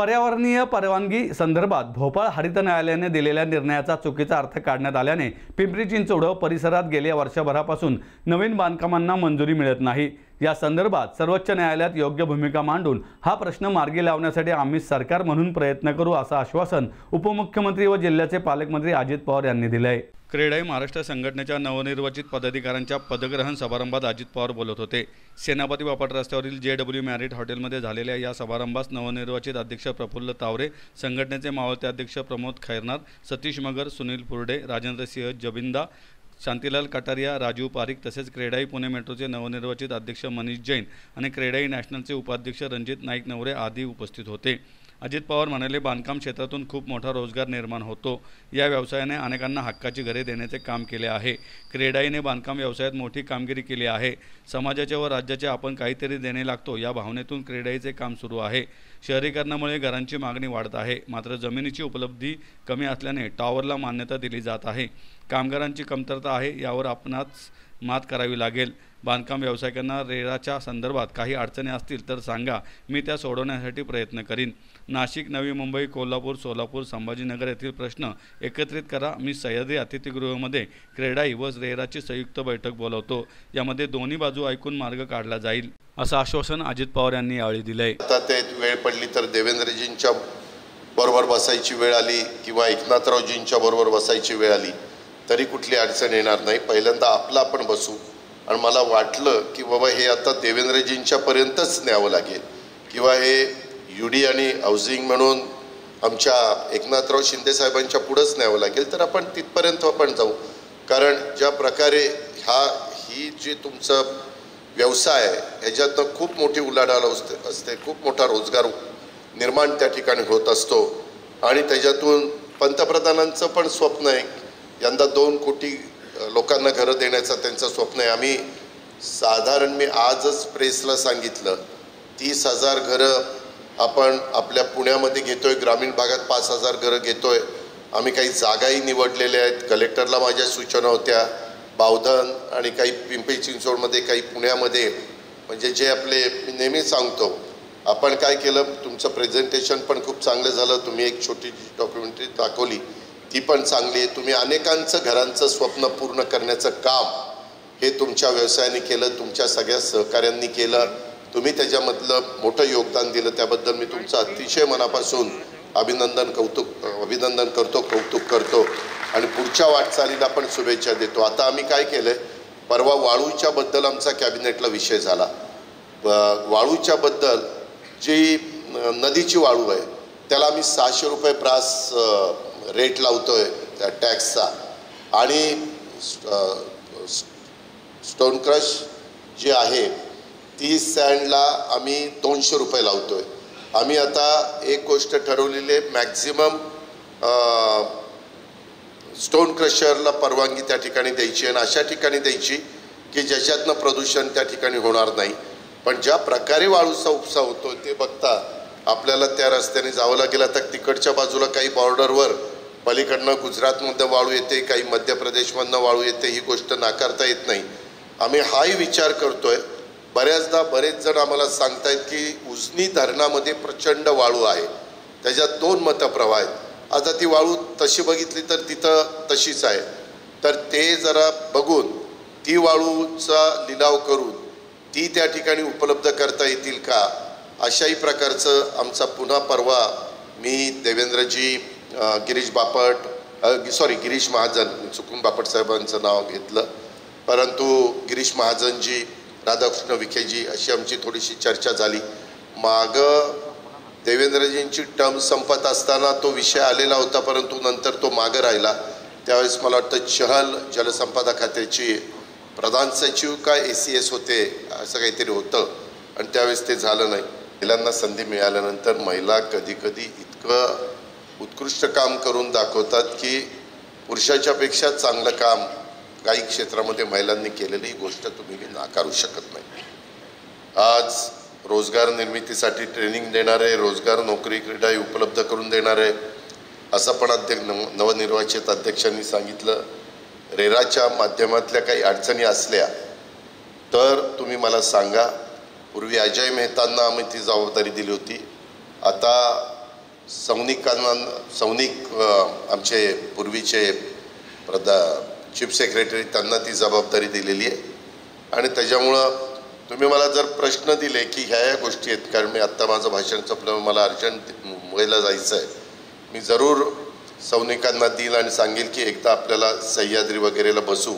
पर्यावरणीय परवानगी संदर्भात भोपाळ हरित न्यायालयाने दिलेल्या निर्णयाचा चुकीचा अर्थ काढण्यात आल्याने पिंपरी चिंचवड परिसरात गेल्या वर्षभरापासून नवीन बांधकामांना मंजुरी मिळत नाही। या संदर्भात सर्वोच्च न्यायालयात योग्य भूमिका मांडून हा प्रश्न मार्गी लावण्यासाठी आम्ही सरकार म्हणून प्रयत्न करू असं आश्वासन उपमुख्यमंत्री व जिल्ह्याचे पालकमंत्री अजित पवार यांनी दिले आहे। क्रेडाई महाराष्ट्र संघटनेच्या नवनिर्वाचित पदाधिकाऱ्यांच्या पदग्रहण समारंभात अजित पवार बोलत होते। सेनापती बापट रस्त्यावरील JW मॅरिट हॉटेलमध्ये झालेल्या या समारंभास नवनिर्वाचित अध्यक्ष प्रफुल्ल तावरे, संघटनेचे मावळते अध्यक्ष प्रमोद खैरनार, सतीश मगर, सुनील पुरडे, राजेंद्र सिंह जबिंदा, शांतीलाल कटारिया, राजीव पारिक तसेच क्रेडाई पुणे मेट्रोचे नवनिर्वाचित अध्यक्ष मनीष जैन आणि क्रेडाई नॅशनलचे उपाध्यक्ष रणजित नाईक नवरे आदी उपस्थित होते। अजित पवार म्हणाले, बांधकाम क्षेत्रातून खूप मोठा रोजगार निर्माण होतो। या व्यवसायाने अनेकांना हक्काची घरे देण्याचे काम केले आहे। क्रेडाईने बांधकाम व्यवसायात मोठी कामगिरी केली आहे। समाजाचे व राज्याचे आपण काहीतरी देणे लागतो या भावनेतून क्रेडाईचे काम सुरू आहे। शहरीकरणामुळे घरांची मागणी वाढत आहे, मात्र जमिनीची उपलब्धी कमी असल्याने टॉवरला मान्यता दिली जात आहे। कामगारांची कमतरता आहे, यावर आपणास मात करावी लागेल। बांधकाम व्यावसायिकांना रेराच्या संदर्भात काही अडचणी असतील तर सांगा, मी त्या सोडवण्यासाठी प्रयत्न करीन। नाशिक, नवी मुंबई, कोल्हापूर, सोलापूर, संभाजीनगर येथील प्रश्न एकत्रित करा। मी सह्याद्री अतिथीगृहामध्ये क्रेडाई व रेराची संयुक्त बैठक बोलवतो। यामध्ये दोन्ही बाजू ऐकून मार्ग काढला जाईल असं आश्वासन अजित पवार यांनी यावेळी दिले। आता ते वेळ पडली तर देवेंद्रजींच्या बरोबर बसायची वेळ आली किंवा एकनाथरावजींच्या बरोबर बसायची वेळ आली तरी कुठली अडचण येणार नाही। पहिल्यांदा आपला आपण बसू आणि मला वाटलं की बाबा हे आता देवेंद्रजींच्या पर्यंतच न्यावं लागेल किंवा हे UD आणि हाऊसिंग म्हणून आमच्या एकनाथराव शिंदे साहेबांच्या पुढेच न्यावं लागेल, तर आपण तिथपर्यंत आपण जाऊ। कारण ज्या प्रकारे ही जी तुमचा व्यवसाय आहे ह्याच्यातनं खूप मोठी उलाढाल असते, खूप मोठा रोजगार निर्माण त्या ठिकाणी होत असतो आणि त्याच्यातून पंतप्रधानांचं पण स्वप्न आहे, यंदा 2 कोटी लोकांना घरं देण्याचं त्यांचं स्वप्न आहे। आम्ही साधारण मी आजच प्रेसला सांगितलं 30,000 घरं आपण आपल्या पुण्यामध्ये घेतोय, ग्रामीण भागात 5,000 घरं घेतोय। आम्ही काही जागाही निवडलेल्या आहेत। कलेक्टरला माझ्या सूचना होत्या बावधन आणि काही पिंपरी चिंचवडमध्ये, काही पुण्यामध्ये, म्हणजे जे आपले मी नेहमी सांगतो आपण काय केलं, तुमचं प्रेझेंटेशन पण खूप चांगलं झालं, तुम्ही एक छोटी डॉक्युमेंटरी दाखवली ती पण चांगली आहे। तुम्ही अनेकांचं घरांचं स्वप्न पूर्ण करण्याचं काम हे तुमच्या व्यवसायाने केलं, तुमच्या सगळ्या सहकाऱ्यांनी केलं, तुम्ही त्याच्यामधलं मोठं योगदान दिलं, त्याबद्दल मी तुमचं अतिशय मनापासून अभिनंदन करतो, कौतुक करतो आणि पुढच्या वाटचालीला पण शुभेच्छा देतो। आता आम्ही काय केलंय, परवा वाळूच्या बद्दल आमचा कॅबिनेटला विषय झाला। वाळूच्या बद्दल जी नदीची वाळू आहे त्याला आम्ही 600 रुपये प्रास रेट लावतोय त्या टॅक्सचा आणि स्टोन क्रश जी आहे ती सँडला आम्ही 200 रुपये लावतोय। आम्ही आता एक गोष्ट ठरवलेली आहे, मॅक्झिमम स्टोन क्रशरला परवानगी त्या ठिकाणी द्यायची आणि अशा ठिकाणी द्यायची की ज्याच्यातनं प्रदूषण त्या ठिकाणी होणार नाही। पण ज्या प्रकारे वाळूचा उपसा होतो ते बघता आपल्याला त्या रस्त्याने जावं लागेल। आता तिकडच्या बाजूला काही बॉर्डरवर पलीकडनं गुजरातमधनं वाळू येते, काही मध्य प्रदेशमधनं वाळू येते, ही गोष्ट नाकारता येत नाही। आम्ही हाही विचार करतोय। बऱ्याचदा बरेच जण आम्हाला सांगतायत की उजनी धरणामध्ये प्रचंड वाळू आहे, त्याच्यात 2 मतप्रवाह आहेत। आता ती वाळू तशी बघितली तर तिथं तशीच आहे, तर ते जरा बघून ती वाळूचा लिलाव करून ती त्या ठिकाणी उपलब्ध करता येतील का, अशाही प्रकारचं आमचा पुन्हा परवा मी देवेंद्रजी, गिरीश महाजन, चुकून बापट साहेबांचं नाव घेतलं, परंतु गिरीश महाजनजी, राधाकृष्ण विखेजी अशी आमची थोडीशी चर्चा झाली। मागं देवेंद्रजींची टर्म संपत असताना तो विषय आलेला होता, परंतु नंतर तो मागं राहिला। त्यावेळेस मला वाटतं चहल जलसंपदा खात्याची प्रधान सचिव का ACS होते असं काहीतरी होतं आणि त्यावेळेस ते झालं नाही। महिलांना संधी मिळाल्यानंतर महिला कधी कधी इतकं उत्कृष्ट काम करून दाखवतात की पुरुषाच्या पेक्षा चांगलं काम काही क्षेत्रामध्ये महिलांनी केलेली गोष्ट तुम्ही नाकारू शकत नाही। आज रोजगार निर्मितीसाठी ट्रेनिंग देणारे, रोजगार नोकरी क्रीडा उपलब्ध करून देणारे असं पण नवनिर्वाचित अध्यक्षांनी सांगितलं। रेराच्या माध्यमातल्या काही अडचणी असल्या तर तुम्ही मला सांगा। पूर्वी अजय मेहतांना आम्ही ती जबाबदारी दिली होती, आता आमचे पूर्वीचे चीफ सेक्रेटरी त्यांना ती जबाबदारी दिलेली आहे आणि त्याच्यामुळं तुम्ही मला जर प्रश्न दिले की ह्या गोष्टी आहेत, कारण मी आत्ता माझं भाषण संपलं, मला अर्जंट मुंबईला जायचं आहे, मी जरूर सौनिकांना देईल आणि सांगेल की एकदा आपल्याला सह्याद्री वगैरेला बसू